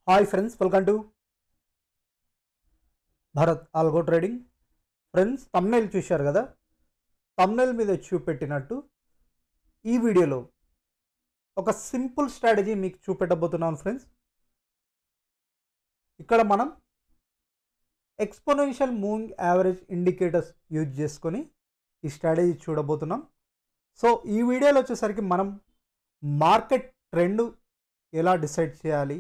Hi friends, welcome to Bharath algo trading. Friends, thumbnail చూశారు కదా. తమ్నెయిల్ మీద చూపెట్టినట్టు ఈ వీడియోలో ఒక సింపుల్ స్ట్రాటజీ మీకు చూపెట్టబోతున్నాను ఫ్రెండ్స్. ఇక్కడ మనం exponential moving average indicators use చేసుకొని ఈ స్ట్రాటజీ చూడబోతున్నాం. సో ఈ వీడియోలో వచ్చేసరికి మనం మార్కెట్ ట్రెండ్ ఎలా డిసైడ్ చేయాలి,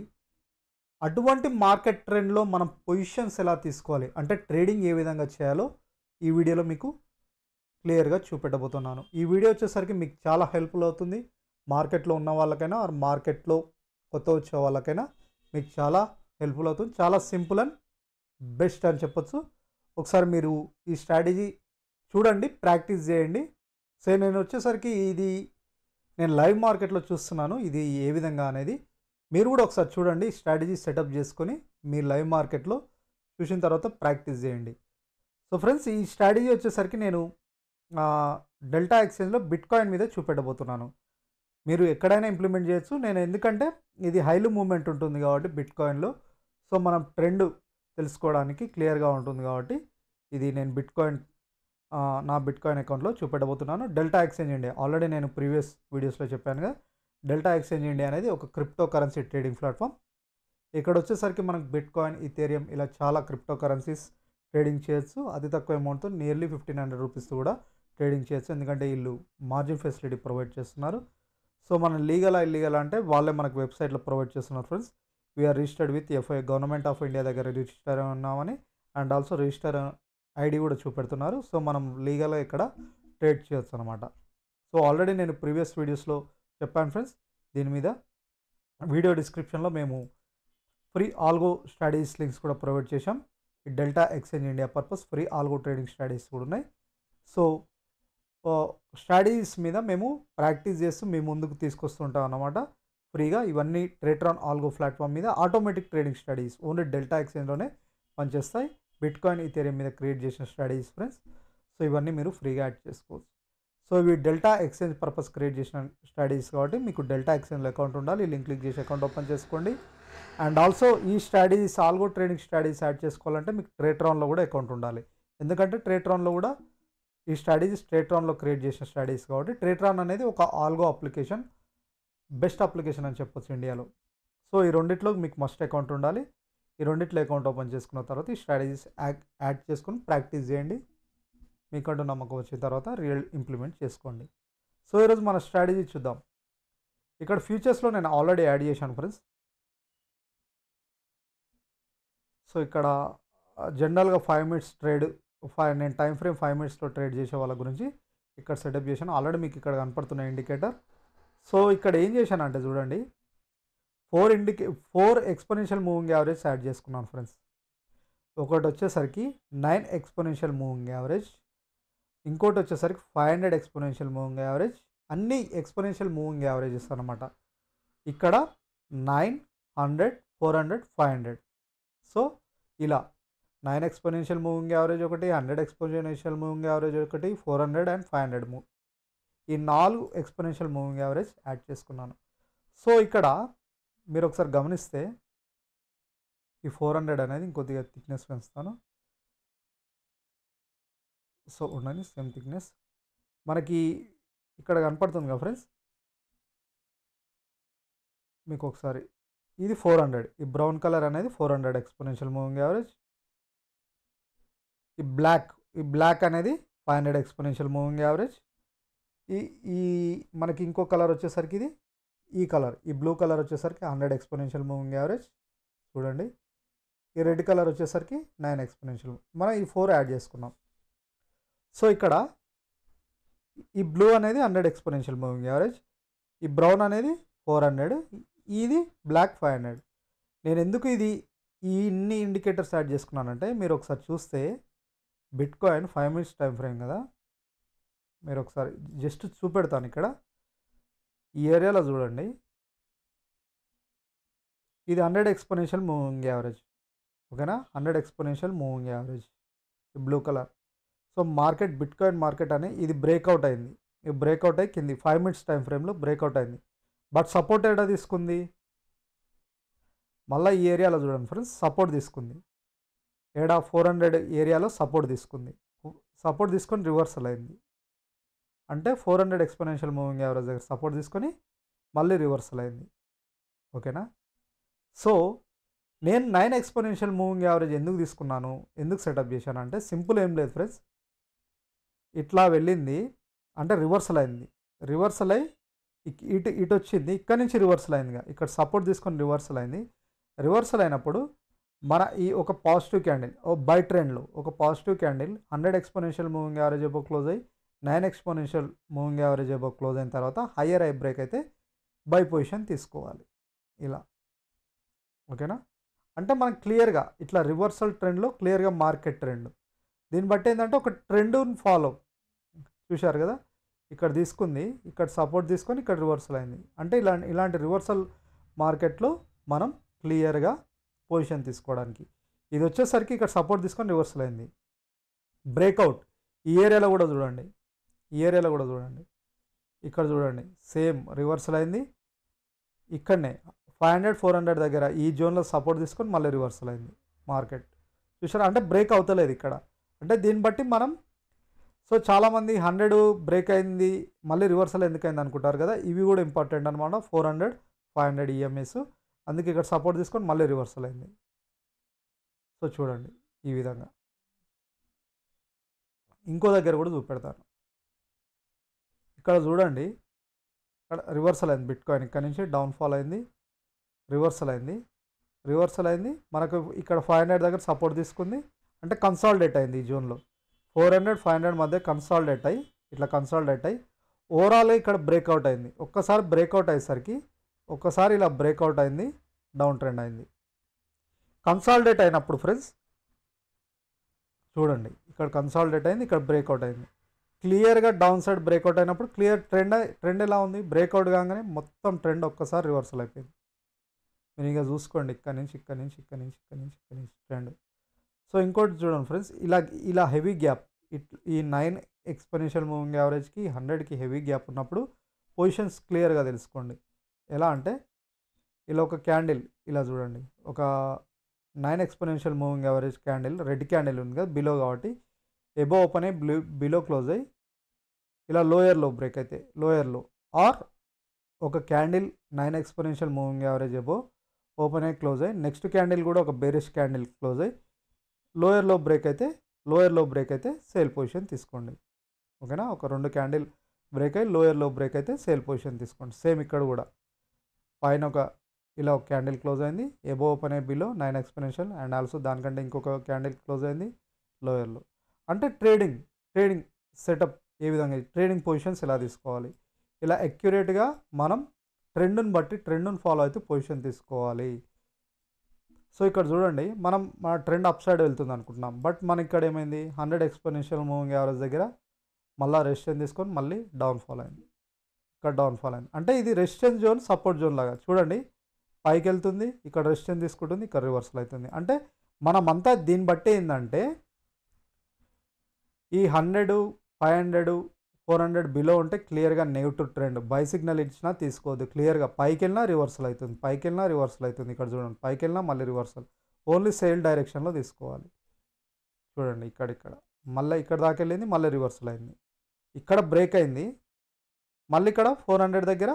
అటువంటి మార్కెట్ ట్రెండ్లో మనం పొజిషన్స్ ఎలా తీసుకోవాలి, అంటే ట్రేడింగ్ ఏ విధంగా చేయాలో ఈ వీడియోలో మీకు క్లియర్గా చూపెట్టబోతున్నాను. ఈ వీడియో వచ్చేసరికి మీకు చాలా హెల్ప్ఫుల్ అవుతుంది. మార్కెట్లో ఉన్న వాళ్ళకైనా ఆర్ మార్కెట్లో కొత్త వచ్చే వాళ్ళకైనా మీకు చాలా హెల్ప్ఫుల్ అవుతుంది. చాలా సింపుల్ అండ్ బెస్ట్ అని చెప్పొచ్చు. ఒకసారి మీరు ఈ స్ట్రాటజీ చూడండి, ప్రాక్టీస్ చేయండి. సో నేను వచ్చేసరికి నేను లైవ్ మార్కెట్లో చూస్తున్నాను ఇది ఏ విధంగా అనేది. మీరు కూడా ఒకసారి చూడండి, స్ట్రాటజీ సెటప్ చేసుకొని మీ లైవ్ మార్కెట్లో చూసిన తర్వాత ప్రాక్టీస్ చేయండి. సో ఫ్రెండ్స్, ఈ స్ట్రాటజీ వచ్చేసరికి నేను డెల్టా ఎక్స్చేంజ్లో బిట్కాయిన్ మీద చూపెట్టబోతున్నాను. మీరు ఎక్కడైనా ఇంప్లిమెంట్ చేయొచ్చు. నేను ఎందుకంటే ఇది హైలీ మూవ్మెంట్ ఉంటుంది కాబట్టి బిట్కాయిన్లో, సో మనం ట్రెండ్ తెలుసుకోవడానికి క్లియర్గా ఉంటుంది కాబట్టి ఇది నేను నా బిట్కాయిన్ అకౌంట్లో చూపెట్టబోతున్నాను. డెల్టా ఎక్స్చేంజ్ ఇండియా ఆల్రెడీ నేను ప్రీవియస్ వీడియోస్లో చెప్పాను కదా. డెల్టా ఎక్స్చేంజ్ ఇండియా అనేది ఒక క్రిప్టో కరెన్సీ ట్రేడింగ్ ప్లాట్ఫామ్. ఇక్కడ వచ్చేసరికి మనకు బిట్కాయిన్, ఈథేరియం ఇలా చాలా క్రిప్టో కరెన్సీస్ ట్రేడింగ్ చేయొచ్చు. అతి తక్కువ అమౌంట్తో నియర్లీ 1500 రూపీస్తో కూడా ట్రేడింగ్ చేయొచ్చు. ఎందుకంటే వీళ్ళు మార్జిన్ ఫెసిలిటీ ప్రొవైడ్ చేస్తున్నారు. సో మనం లీగలా ఇల్లీగల్ అంటే వాళ్ళే మనకు వెబ్సైట్లో ప్రొవైడ్ చేస్తున్నారు friends. We are registered with FI, government of India దగ్గర రిజిస్టర్ ఉన్నామని, అండ్ ఆల్సో రిజిస్టర్ ఐడి కూడా చూపెడుతున్నారు. సో మనం లీగల్గా ఇక్కడ ట్రేడ్ చేయొచ్చు అనమాట. సో ఆల్రెడీ నేను ప్రీవియస్ వీడియోస్లో చెప్పాను ఫ్రెండ్స్. దీని మీద వీడియో డిస్క్రిప్షన్లో మేము ఫ్రీ ఆల్గో స్ట్రాటజీస్ లింక్స్ కూడా ప్రొవైడ్ చేశాం. ఈ delta exchange India purpose free algo trading strategies కూడా ఉన్నాయి. సో స్ట్రాటజీస్ మీద మేము ప్రాక్టీస్ చేస్తూ మీ ముందుకు తీసుకొస్తుంటాం అన్నమాట ఫ్రీగా. ఇవన్నీ ట్రేట్రాన్ ఆల్గో ప్లాట్ఫామ్ మీద automatic trading strategies only delta ఎక్స్చేంజ్లోనే పనిచేస్తాయి. బిట్కాయిన్, ఈథేరియం మీద క్రియేట్ చేసిన స్ట్రాటజీస్ ఫ్రెండ్స్. సో ఇవన్నీ మీరు ఫ్రీగా యాడ్ చేసుకోవచ్చు. సో ఇవి డెల్టా ఎక్స్చేంజ్ పర్పస్ క్రియేట్ చేసిన స్ట్రాటజీస్ కాబట్టి మీకు డెల్టా ఎక్స్చేంజ్లో అకౌంట్ ఉండాలి. లింక్ క్లిక్ చేసి అకౌంట్ ఓపెన్ చేసుకోండి. అండ్ ఆల్సో ఈ strategies algo trading strategies add చేసుకోవాలంటే మీకు ట్రేట్రాన్లో కూడా అకౌంట్ ఉండాలి. ఎందుకంటే ట్రేట్రాన్లో కూడా ఈ స్ట్రాటజీస్ ట్రేట్రాన్లో క్రియేట్ చేసిన స్ట్రాటజీస్ కాబట్టి ట్రేట్రాన్ అనేది ఒక ఆల్గో అప్లికేషన్, బెస్ట్ అప్లికేషన్ అని చెప్పొచ్చు ఇండియాలో. సో ఈ రెండిట్లో మీకు మస్ట్ అకౌంట్ ఉండాలి. ఈ రెండిట్లో అకౌంట్ ఓపెన్ చేసుకున్న తర్వాత ఈ స్ట్రాటజీస్ యాడ్ చేసుకొని ప్రాక్టీస్ చేయండి. మీకంటూ నమ్మకం వచ్చిన తర్వాత రియల్ ఇంప్లిమెంట్ చేసుకోండి. సో ఈరోజు మన స్ట్రాటజీ చూద్దాం. ఇక్కడ ఫ్యూచర్స్లో నేను ఆల్రెడీ యాడ్ చేశాను ఫ్రెండ్స్. సో ఇక్కడ జనరల్గా 5 మినిట్స్ ట్రేడ్, నేను టైం ఫ్రేమ్ 5 మినిట్స్లో ట్రేడ్ చేసే వాళ్ళ గురించి ఇక్కడ సెటప్ చేశాను. ఆల్రెడీ మీకు ఇక్కడ కనపడుతున్న ఇండికేటర్. సో ఇక్కడ ఏం చేశాను అంటే చూడండి, 4 ఎక్స్పోనెన్షియల్ మూవింగ్ యావరేజ్ యాడ్ చేసుకున్నాను ఫ్రెండ్స్. ఒకటి వచ్చేసరికి 9 ఎక్స్పోనెన్షియల్ మూవింగ్ యావరేజ్, ఇంకోటి వచ్చేసరికి 500 ఎక్స్పోనెన్షియల్ మూవింగ్ యావరేజ్. అన్ని ఎక్స్పోనెన్షియల్ మూవింగ్ యావరేజెస్ అనమాట. ఇక్కడ 9, 100, 400, 500. సో ఇలా 9 ఎక్స్పోనెన్షియల్ మూవింగ్ యావరేజ్ ఒకటి, 100 ఎక్స్పోనెన్షియల్ మూవింగ్ యావరేజ్ ఒకటి, 400 అండ్ 500 ఈ 4 ఎక్స్పోనెన్షియల్ మూవింగ్ యావరేజ్ యాడ్ చేసుకున్నాను. సో ఇక్కడ మీరు ఒకసారి గమనిస్తే ఈ 400 అనేది ఇంకొద్దిగా థిక్నెస్ పెంచుతాను. సో ఉండండి, సేమ్ థిక్నెస్ మనకి ఇక్కడ కనపడుతుంది కదా ఫ్రెండ్స్. మీకు ఒకసారి ఇది 400, ఈ బ్రౌన్ కలర్ అనేది 400 ఎక్స్పోనెన్షియల్ మూవింగ్ యావరేజ్. ఈ బ్లాక్ అనేది 500 ఎక్స్పోనెన్షియల్ మూవింగ్ యావరేజ్. ఈ మనకి ఇంకో కలర్ వచ్చేసరికి ఈ కలర్, ఈ బ్లూ కలర్ వచ్చేసరికి 100 ఎక్స్పోనెన్షియల్ మూవింగ్ యావరేజ్. చూడండి, ఈ రెడ్ కలర్ వచ్చేసరికి 9 ఎక్స్పోనెన్షియల్. మనం ఈ 4 యాడ్ చేసుకున్నాం. సో ఇక్కడ ఈ బ్లూ అనేది 100 ఎక్స్పోనెన్షియల్ మూవింగ్ యావరేజ్, ఈ బ్రౌన్ అనేది 400, ఇది బ్లాక్ 500. నేను ఎందుకు ఇన్ని ఇండికేటర్స్ యాడ్ చేసుకున్నానంటే మీరు ఒకసారి చూస్తే బిట్కాయిన్ 5 మినిట్స్ టైం ఫ్రేమ్ కదా. మీరు ఒకసారి జస్ట్ చూపెడతాను. ఇక్కడ ఈ ఏరియాలో చూడండి, ఇది 100 ఎక్స్పోనెన్షియల్ మూవింగ్ యావరేజ్. ఓకేనా, 100 ఎక్స్పోనెన్షియల్ మూవింగ్ యావరేజ్ ఈ blue colour. So bitcoin market అని ఇది బ్రేక్అవుట్ అయింది. ఈ బ్రేక్అవుట్ అయ్యి కింది 5 మినిట్స్ టైం ఫ్రేమ్లో బ్రేక్అవుట్ అయింది. బట్ సపోర్ట్ ఎక్కడ తీసుకుంది, మళ్ళీ ఈ ఏరియాలో చూడండి ఫ్రెండ్స్ సపోర్ట్ తీసుకుంది. 400 ఏరియాలో సపోర్ట్ తీసుకుంది. సపోర్ట్ తీసుకొని రివర్సల్ అయింది. అంటే 400 ఎక్స్పోనెన్షియల్ మూవింగ్ యావరేజ్ దగ్గర సపోర్ట్ తీసుకొని మళ్ళీ రివర్సల్ అయింది. ఓకేనా. సో నేను 9 ఎక్స్పోనెన్షియల్ మూవింగ్ యావరేజ్ ఎందుకు తీసుకున్నాను, ఎందుకు సెటప్ చేశాను అంటే సింపుల్ ఏం లేదు ఫ్రెండ్స్. ఇట్లా వెళ్ళింది అంటే రివర్సల్ అయింది. రివర్సల్ అయ్యి ఇటు వచ్చింది. ఇక్కడ నుంచి రివర్సల్ అయిందిగా, ఇక్కడ సపోర్ట్ తీసుకొని రివర్సల్ అయింది. రివర్సల్ అయినప్పుడు మన ఈ ఒక పాజిటివ్ క్యాండిల్ బై ట్రెండ్లో ఒక positive candle 100 exponential moving average above close అయ్యి 9 exponential moving average above close అయిన తర్వాత హయ్యర్ ఐ బ్రేక్ అయితే బై పొజిషన్ తీసుకోవాలి ఇలా. ఓకేనా. అంటే మనకు క్లియర్గా ఇట్లా రివర్సల్ ట్రెండ్లో క్లియర్గా మార్కెట్ ట్రెండ్. దీన్ని బట్టి ఏంటంటే ఒక ట్రెండ్ని ఫాలో చూశారు కదా, ఇక్కడ తీసుకుంది, ఇక్కడ సపోర్ట్ తీసుకొని ఇక్కడ రివర్సల్ అయింది. అంటే ఇలాంటి రివర్సల్ మార్కెట్లో మనం క్లియర్గా పొజిషన్ తీసుకోవడానికి. ఇది వచ్చేసరికి ఇక్కడ సపోర్ట్ తీసుకొని రివర్సల్ అయింది. బ్రేక్అవుట్ ఈ ఏరియాలో కూడా చూడండి, ఇక్కడ చూడండి సేమ్ రివర్సల్ అయింది. ఇక్కడనే 500 400 దగ్గర ఈ జోన్లో సపోర్ట్ తీసుకొని మళ్ళీ రివర్సల్ అయింది మార్కెట్. చూసారా, అంటే బ్రేక్ అవుతలేదు ఇక్కడ. అంటే దీన్ని బట్టి మనం సో చాలామంది 100 బ్రేక్ అయింది మళ్ళీ రివర్సల్ ఎందుకైంది అనుకుంటారు కదా, ఇవి కూడా ఇంపార్టెంట్ అనమాట. 400 500 ఈఎంఎస్, అందుకే ఇక్కడ సపోర్ట్ తీసుకొని మళ్ళీ రివర్సల్ అయింది. సో చూడండి ఈ విధంగా. ఇంకో దగ్గర కూడా చూపెడతాను. ఇక్కడ చూడండి, ఇక్కడ రివర్సల్ అయింది బిట్కాయిన్. ఇక్కడ నుంచి డౌన్ఫాల్ అయింది, రివర్సల్ అయింది. మనకు ఇక్కడ 500 దగ్గర సపోర్ట్ తీసుకుంది, అంటే కన్సాలిడేట్ అయింది ఈ జోన్లో. 400 500 మధ్య కన్సాలిడేట్ అయ్యి ఓవరాల్ ఇక్కడ బ్రేక్అవుట్ అయింది. ఒక్కసారి బ్రేక్అవుట్ అయ్యేసరికి ఒక్కసారి ఇలా బ్రేక్అవుట్ అయింది, డౌన్ ట్రెండ్ అయింది. కన్సాలిడేట్ అయినప్పుడు ఫ్రెండ్స్ చూడండి, ఇక్కడ కన్సాలిడేట్ అయింది, ఇక్కడ బ్రేక్అవుట్ అయింది. క్లియర్గా డౌన్ సైడ్ బ్రేక్అవుట్ అయినప్పుడు క్లియర్ ట్రెండ్ ఎలా ఉంది, బ్రేక్అవుట్ కాగానే మొత్తం ట్రెండ్ ఒక్కసారి రివర్సల్ అయిపోయింది. మీరు ఇంకా చూసుకోండి, ఇక్కడ నుంచి ట్రెండ్. సో ఇంకోటి చూడండి ఫ్రెండ్స్, ఇలా హెవీ గ్యాప్ ఈ 9 ఎక్స్పోనెన్షియల్ మూవింగ్ యావరేజ్కి 100కి హెవీ గ్యాప్ ఉన్నప్పుడు పొజిషన్స్ క్లియర్గా తెలుసుకోండి. ఎలా అంటే ఇలా ఒక క్యాండిల్ ఇలా చూడండి, ఒక 9 exponential moving average candle red candle ఉంది కదా బిలో, కాబట్టి ఎబో ఓపెన్ అయ్యి బిలో క్లోజ్ అయ్యి ఇలా లోయర్లో బ్రేక్ అయితే లోయర్లో, ఆర్ ఒక candle 9 exponential moving average above open అయ్యి క్లోజ్ అయ్యి నెక్స్ట్ క్యాండిల్ కూడా ఒక బేరిష్ క్యాండిల్ క్లోజ్ అయ్యి లోయర్లో బ్రేక్ అయితే సేల్ పొజిషన్ తీసుకోండి. ఓకేనా. ఒక 2 క్యాండిల్ బ్రేక్ అయ్యి లోయర్లో బ్రేక్ అయితే సేల్ పొజిషన్ తీసుకోండి. సేమ్ ఇక్కడ కూడా పైన ఇలా ఒక క్యాండిల్ క్లోజ్ అయింది, ఎబో ఓపెన్ అయ్యి బిలో 9 ఎక్స్పోనెన్షియల్, అండ్ ఆల్సో దానికంటే ఇంకొక క్యాండిల్ క్లోజ్ అయింది లోయర్లో. అంటే ట్రేడింగ్ సెటప్ ఏ విధంగా, ట్రేడింగ్ పొజిషన్స్ ఎలా తీసుకోవాలి, ఇలా అక్యురేట్గా మనం ట్రెండ్ని బట్టి ట్రెండ్ని ఫాలో అయితే పొజిషన్ తీసుకోవాలి. సో ఇక్కడ చూడండి, మన ట్రెండ్ అప్ సైడ్ వెళ్తుంది అనుకుంటున్నాం, బట్ మన ఇక్కడ ఏమైంది 100 ఎక్స్పోనెన్షియల్ మూవింగ్ యావరేజ్ దగ్గర మళ్ళీ రెసిస్టెన్స్ తీసుకొని మళ్ళీ డౌన్ఫాల్ అయింది. ఇక్కడ డౌన్ఫాల్ అయింది. అంటే ఇది రెసిస్టెన్స్ జోన్ సపోర్ట్ జోన్ లాగా చూడండి, పైకి వెళ్తుంది, ఇక్కడ రెసిస్టెన్స్ తీసుకుంటుంది, ఇక్కడ రివర్సల్ అవుతుంది. అంటే మనమంతా దీన్ని బట్టి ఏంటంటే ఈ 100 500 400 బిలో ఉంటే క్లియర్గా నెగిటివ్ ట్రెండ్, బై సిగ్నల్ ఇచ్చినా తీసుకోవద్దు. క్లియర్గా పైకి వెళ్ళినా రివర్సల్ అవుతుంది, ఇక్కడ చూడండి పైకి వెళ్ళినా మళ్ళీ రివర్సల్, ఓన్లీ సేల్ డైరెక్షన్లో తీసుకోవాలి. చూడండి ఇక్కడ మళ్ళీ ఇక్కడ దాకా వెళ్ళింది, మళ్ళీ రివర్సల్ అయింది, ఇక్కడ బ్రేక్ అయింది, మళ్ళీ ఇక్కడ 400 దగ్గర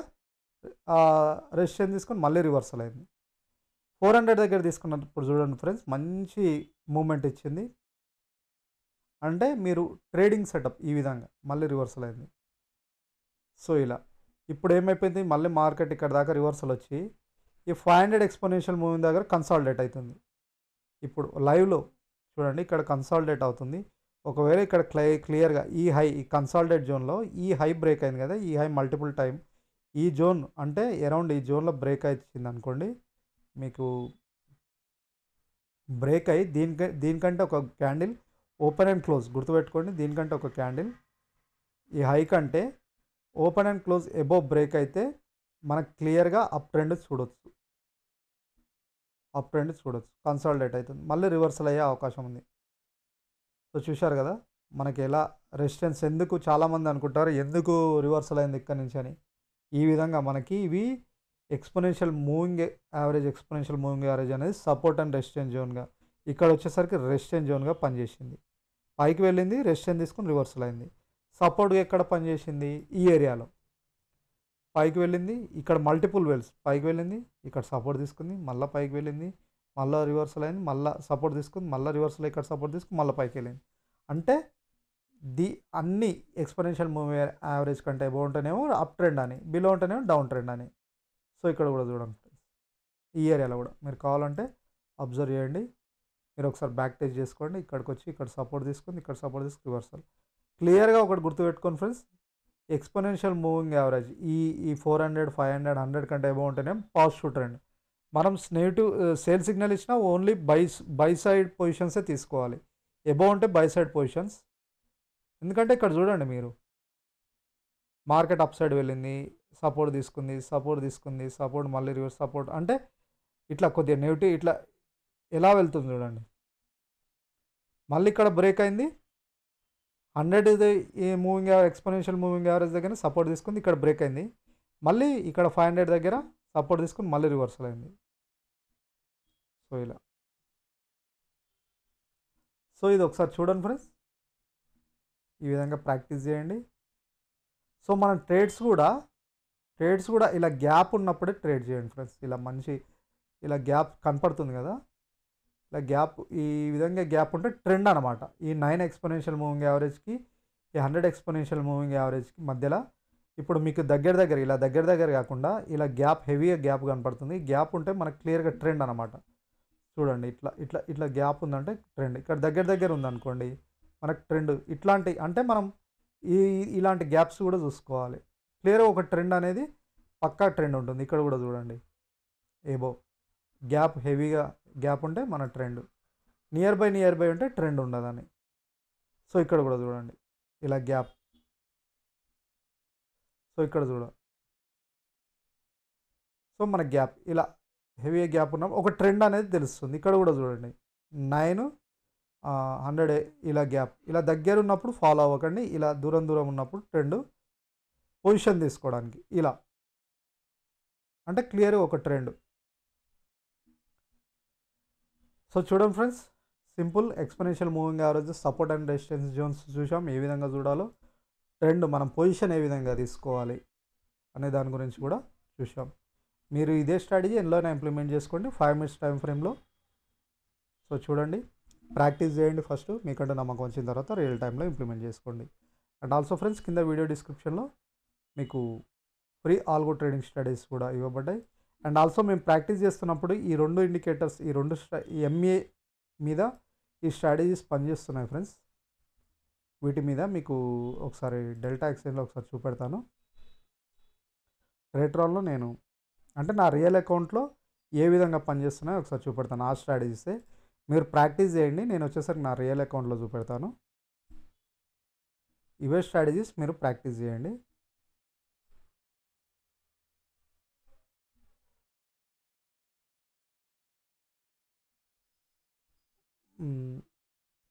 రెసిస్టెన్స్ తీసుకొని మళ్ళీ రివర్సల్ అయింది. 400 దగ్గర తీసుకున్నప్పుడు చూడండి ఫ్రెండ్స్, మంచి మూమెంట్ ఇచ్చింది. అంటే మీరు ట్రేడింగ్ సెటప్ ఈ విధంగా మళ్ళీ రివర్సల్ అయింది. సో ఇలా ఇప్పుడు ఏమైపోయింది, మళ్ళీ మార్కెట్ ఇక్కడ దాకా రివర్సల్ వచ్చి ఈ 500 ఎక్స్పోనెన్షియల్ మూవింగ్ దగ్గర కన్సాలిడేట్ అవుతుంది. ఇప్పుడు లైవ్లో చూడండి, ఇక్కడ కన్సాలిడేట్ అవుతుంది. ఒకవేళ ఇక్కడ క్లియర్గా ఈ కన్సాలిడేట్ జోన్లో ఈ హై బ్రేక్ అయింది కదా, ఈ హై మల్టిపుల్ టైం ఈ జోన్ అంటే అరౌండ్ ఈ జోన్లో బ్రేక్ వచ్చింది అనుకోండి, మీకు బ్రేక్ అయ్యి దీనికంటే ఒక క్యాండిల్ ఓపెన్ అండ్ క్లోజ్ గుర్తుపెట్టుకోండి, దీనికంటే ఒక క్యాండిల్ ఈ హై కంటే open and close above break అయితే మనకు క్లియర్గా అప్ ట్రెండ్ చూడొచ్చు, కన్సాలిడేట్ అవుతుంది, మళ్ళీ రివర్సల్ అయ్యే అవకాశం ఉంది. సో చూశారు కదా మనకి ఎలా రెసిస్టెన్స్, ఎందుకు చాలామంది అనుకుంటారు ఎందుకు రివర్సల్ అయింది ఇక్కడ నుంచి అని. ఈ విధంగా మనకి ఇవి ఎక్స్పోనెన్షియల్ మూవింగ్ యావరేజ్ అనేది సపోర్ట్ అండ్ రెసిస్టెన్స్ జోన్గా, ఇక్కడ వచ్చేసరికి రెసిస్టెన్స్ జోన్గా పనిచేసింది. పైకి వెళ్ళింది, రెసిస్టెన్స్ తీసుకుని రివర్సల్ అయింది. సపోర్ట్గా ఎక్కడ పనిచేసింది, ఈ ఏరియాలో పైకి వెళ్ళింది, ఇక్కడ మల్టిపుల్ వెల్స్ పైకి వెళ్ళింది, ఇక్కడ సపోర్ట్ తీసుకుంది, మళ్ళీ పైకి వెళ్ళింది, మళ్ళీ రివర్సల్ అయింది, మళ్ళీ సపోర్ట్ తీసుకుంది, మళ్ళీ రివర్సల్ ఇక్కడ సపోర్ట్ తీసుకుని మళ్ళీ పైకి వెళ్ళింది. అంటే అన్ని ఎక్స్పోనెన్షియల్ మూవింగ్ యావరేజ్ కంటే అబౌవ్ ఉంటేనేమో అప్ ట్రెండ్ అని, బిలో ఉంటేనేమో డౌన్ ట్రెండ్ అని. సో ఇక్కడ కూడా చూడండి ఈ ఏరియాలో కూడా మీరు కావాలంటే అబ్జర్వ్ చేయండి. మీరు ఒకసారి బ్యాక్ టెస్ట్ చేసుకోండి. ఇక్కడికి వచ్చి ఇక్కడ సపోర్ట్ తీసుకుంది, ఇక్కడ సపోర్ట్ తీసుకుని రివర్సల్. క్లియర్గా ఒకటి గుర్తుపెట్టుకోండి ఫ్రెండ్స్, ఎక్స్పోనెన్షియల్ మూవింగ్ యావరేజ్ ఈ 400, 500, 100 కంటే అబౌవ్ ఉంటేనే పాజిటివ్ ట్రెండ్. మనం నెగిటివ్ సేల్ సిగ్నల్ ఇచ్చినా ఓన్లీ బై సైడ్ పొజిషన్సే తీసుకోవాలి. అబౌవ్ ఉంటే బై సైడ్ పొజిషన్స్. ఎందుకంటే ఇక్కడ చూడండి మీరు, మార్కెట్ అప్ సైడ్ వెళ్ళింది, సపోర్ట్ తీసుకుంది, సపోర్ట్ మళ్ళీ రివర్స్ సపోర్ట్, అంటే ఇట్లా కొద్దిగా నెగిటివ్ ఇట్లా ఎలా వెళ్తుంది చూడండి. మళ్ళీ ఇక్కడ బ్రేక్ అయింది, 100 ఈ మూవింగ్ ఎక్స్పోనెన్షియల్ మూవింగ్ యావరేజ్ దగ్గర సపోర్ట్ తీసుకుంది, ఇక్కడ బ్రేక్ అయింది, మళ్ళీ ఇక్కడ 500 దగ్గర సపోర్ట్ తీసుకుని మళ్ళీ రివర్సల్ అయింది. సో ఇలా, సో ఇది ఒకసారి చూడండి ఫ్రెండ్స్, ఈ విధంగా ప్రాక్టీస్ చేయండి. సో మనం ట్రేడ్స్ కూడా ఇలా గ్యాప్ ఉన్నప్పుడే ట్రేడ్ చేయండి ఫ్రెండ్స్. ఇలా గ్యాప్ కనపడుతుంది కదా, ఇలా గ్యాప్ ఈ విధంగా గ్యాప్ ఉంటే ట్రెండ్ అనమాట. ఈ 9 ఎక్స్పోనెన్షియల్ మూవింగ్ యావరేజ్కి ఈ 100 ఎక్స్పోనెన్షియల్ మూవింగ్ యావరేజ్కి మధ్యలో ఇప్పుడు మీకు దగ్గర కాకుండా ఇలా గ్యాప్, హెవీగా గ్యాప్ కనపడుతుంది. గ్యాప్ ఉంటే మనకు క్లియర్గా ట్రెండ్ అనమాట. చూడండి ఇట్లా గ్యాప్ ఉందంటే ట్రెండ్. ఇక్కడ దగ్గర ఉందనుకోండి మనకు ట్రెండ్. ఇట్లాంటి అంటే మనం ఇలాంటి గ్యాప్స్ కూడా చూసుకోవాలి. క్లియర్గా ఒక ట్రెండ్ అనేది పక్కా ట్రెండ్ ఉంటుంది. ఇక్కడ కూడా చూడండి, ఏబో గ్యాప్, హెవీగా గ్యాప్ ఉంటే మన ట్రెండ్, నియర్ బై ఉంటే ట్రెండ్ ఉండదని. సో ఇక్కడ కూడా చూడండి ఇలా గ్యాప్. సో ఇక్కడ సో మన గ్యాప్ ఇలా హెవీ గ్యాప్ ఉన్నప్పుడు ఒక ట్రెండ్ అనేది తెలుస్తుంది. ఇక్కడ కూడా చూడండి 9, 100 ఇలా గ్యాప్, ఇలా దగ్గర ఉన్నప్పుడు ఫాలో అవ్వకండి. ఇలా దూరం ఉన్నప్పుడు ట్రెండ్ పొజిషన్ తీసుకోవడానికి ఇలా, అంటే క్లియర్ ఒక ట్రెండ్. సో చూడండి friends, simple exponential moving average, support and resistance zones చూసాం, ఏ విధంగా చూడాలో, ట్రెండ్ మనం పొజిషన్ ఏ విధంగా తీసుకోవాలి అనే దాని గురించి కూడా చూసాం. మీరు ఇదే స్ట్రాటజీ ఎన్నోనే ఇంప్లిమెంట్ చేసుకోండి 5 minutes టైం ఫ్రేమ్లో. సో చూడండి, ప్రాక్టీస్ చేయండి ఫస్ట్, మీకంటే నమ్మకం వచ్చిన తర్వాత రియల్ టైంలో ఇంప్లిమెంట్ చేసుకోండి. అండ్ ఆల్సో ఫ్రెండ్స్, కింద వీడియో డిస్క్రిప్షన్లో మీకు ఫ్రీ ఆల్గో ట్రేడింగ్ స్టడీస్ కూడా ఇవ్వబడ్డాయి. అండ్ ఆల్సో మేము ప్రాక్టీస్ చేస్తున్నప్పుడు ఈ 2 ఇండికేటర్స్, ఈ ఎంఏ మీద ఈ స్ట్రాటజీస్ పనిచేస్తున్నాయి ఫ్రెండ్స్. వీటి మీద మీకు ఒకసారి డెల్టా ఎక్స్చేంజ్లో ఒకసారి చూపెడతాను. ట్రేట్రాన్లో నేను అంటే నా రియల్ అకౌంట్లో ఏ విధంగా పనిచేస్తున్నాయో ఒకసారి చూపెడతాను. ఆ స్ట్రాటజీసే మీరు ప్రాక్టీస్ చేయండి. నేను వచ్చేసరికి నా రియల్ అకౌంట్లో చూపెడతాను. ఇవే స్ట్రాటజీస్ మీరు ప్రాక్టీస్ చేయండి.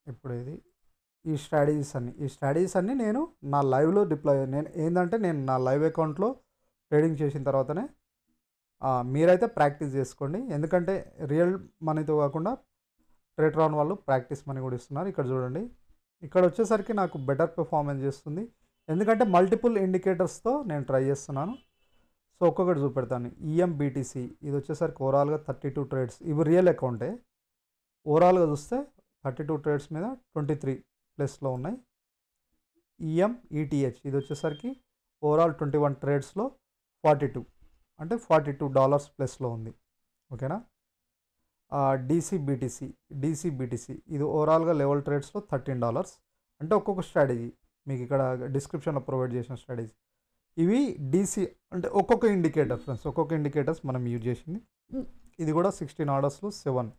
ఇప్పుడు ఈ స్ట్రాటజీస్ అన్నీ నేను నా లైవ్లో డిప్లాయ్, నేను నా లైవ్ అకౌంట్లో ట్రేడింగ్ చేసిన తర్వాతనే మీరైతే ప్రాక్టీస్ చేసుకోండి. ఎందుకంటే రియల్ మనీతో కాకుండా ట్రేట్రాన్ వాళ్ళు ప్రాక్టీస్ మనీ కూడా ఇస్తున్నారు. ఇక్కడ చూడండి, ఇక్కడ వచ్చేసరికి నాకు బెటర్ పెర్ఫార్మెన్స్ చేస్తుంది. ఎందుకంటే మల్టిపుల్ ఇండికేటర్స్తో నేను ట్రై చేస్తున్నాను. సో ఒక్కొక్కటి చూపెడతాను. ఈఎంబిటిసి ఇది వచ్చేసరికి ఓవరాల్గా 32 ట్రేడ్స్, ఇవి రియల్ అకౌంటే. ఓవరాల్గా చూస్తే 32 ట్రేడ్స్ మీద 23 ప్లస్లో ఉన్నాయి. ఈఎంఈటిహెచ్ ఇది వచ్చేసరికి ఓవరాల్ 21 ట్రేడ్స్లో 42, అంటే $42 ప్లస్లో ఉంది. ఓకేనా. డీసీబీటీసీ ఇది ఓవరాల్గా లెవెల్ ట్రేడ్స్లో $13, అంటే ఒక్కొక్క స్ట్రాటజీ మీకు ఇక్కడ డిస్క్రిప్షన్లో ప్రొవైడ్ చేసిన స్ట్రాటజీ. ఇవి డీసీ అంటే ఒక్కొక్క ఇండికేటర్ ఫ్రెండ్స్, ఒక్కొక్క ఇండికేటర్స్ మనం యూజ్ చేసింది. ఇది కూడా 16 ఆర్డర్స్లో 7.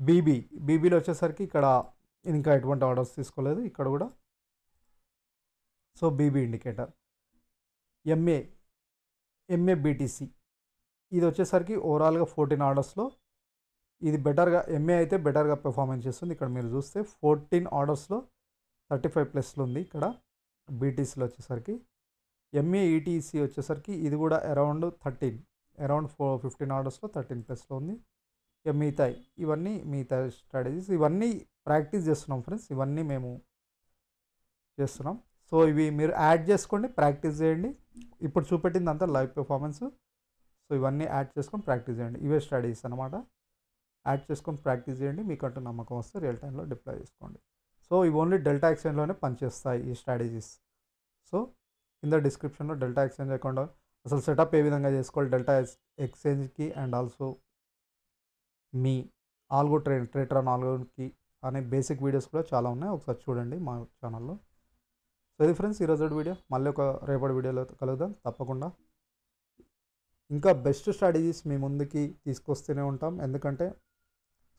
బీబీలో వచ్చేసరికి ఇక్కడ ఇంకా ఎటువంటి ఆర్డర్స్ తీసుకోలేదు ఇక్కడ కూడా. So BB indicator. ఎంఏబిటిసి ఇది వచ్చేసరికి ఓవరాల్గా 14 ఆర్డర్స్లో ఇది బెటర్గా, ఎంఏ అయితే బెటర్గా పెర్ఫార్మెన్స్ చేస్తుంది. ఇక్కడ మీరు చూస్తే 14 ఆర్డర్స్లో 35 ప్లస్లో ఉంది. ఇక్కడ బీటీసీలో వచ్చేసరికి ఎంఏ ఈటీసీ వచ్చేసరికి ఇది కూడా అరౌండ్ 15 ఆర్డర్స్లో 13 ప్లస్లో ఉంది. ఇక మిగతా స్ట్రాటజీస్ ఇవన్నీ ప్రాక్టీస్ చేస్తున్నాం ఫ్రెండ్స్. ఇవన్నీ మేము చేస్తున్నాం. సో ఇవి మీరు యాడ్ చేసుకోండి, ప్రాక్టీస్ చేయండి. ఇప్పుడు చూపెట్టింది అంతా లైవ్ పెర్ఫార్మెన్స్. సో ఇవన్నీ యాడ్ చేసుకొని ప్రాక్టీస్ చేయండి. ఇవే స్ట్రాటజీస్ అనమాట. యాడ్ చేసుకొని ప్రాక్టీస్ చేయండి. మీకంటూ నమ్మకం వస్తే రియల్ టైంలో డిప్లాయ్ చేసుకోండి. సో ఇవి ఓన్లీ డెల్టా ఎక్స్చేంజ్లోనే పనిచేస్తాయి ఈ స్ట్రాటజీస్. సో కింద డిస్క్రిప్షన్లో డెల్టా ఎక్స్చేంజ్ అకౌంట్ అసలు సెటప్ ఏ విధంగా చేసుకోవాలి డెల్టా ఎక్స్చేంజ్కి అండ్ ఆల్సో మీ ఆల్గో ట్రేటర్ ఆన్ ఆల్గోకి అనే బేసిక్ వీడియోస్ కూడా చాలా ఉన్నాయి. ఒకసారి చూడండి మా ఛానల్లో. సో ఇది ఫ్రెండ్స్ ఈరోజు వీడియో. మళ్ళీ ఒక రేపటి వీడియోలో కలుద్దాం తప్పకుండా. ఇంకా బెస్ట్ స్ట్రాటజీస్ మీ ముందుకి తీసుకొస్తూనే ఉంటాం. ఎందుకంటే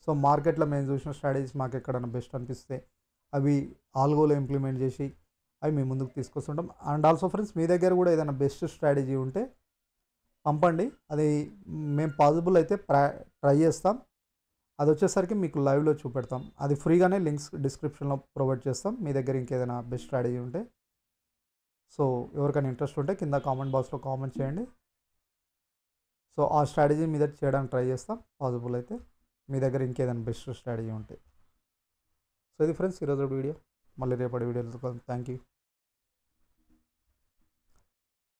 సో మార్కెట్లో మేము చూసిన స్ట్రాటజీస్ మాకు ఎక్కడైనా బెస్ట్ అనిపిస్తే అవి ఆల్గోలో ఇంప్లిమెంట్ చేసి అవి మీ ముందుకు తీసుకొస్తుంటాం. అండ్ ఆల్సో ఫ్రెండ్స్ మీ దగ్గర కూడా ఏదైనా బెస్ట్ స్ట్రాటజీ ఉంటే పంపండి. అది మేము పాసిబుల్ అయితే ట్రై చేస్తాం. అది వచ్చేసరికి మీకు లైవ్లో చూపెడతాం. అది ఫ్రీగానే లింక్స్ డిస్క్రిప్షన్లో ప్రొవైడ్ చేస్తాం. మీ దగ్గర ఇంకేదైనా బెస్ట్ స్ట్రాటజీ ఉంటే సో ఎవరికైనా ఇంట్రెస్ట్ ఉంటే కింద కామెంట్ బాక్స్లో కామెంట్ చేయండి. సో ఆ స్ట్రాటజీ మీద చేయడానికి ట్రై చేస్తాం పాసిబుల్ అయితే, మీ దగ్గర ఇంకేదైనా బెస్ట్ స్ట్రాటజీ ఉంటే. సో ఇది ఫ్రెండ్స్ ఈరోజు వీడియో. మళ్ళీ రేపటి వీడియోలో థ్యాంక్ యూ.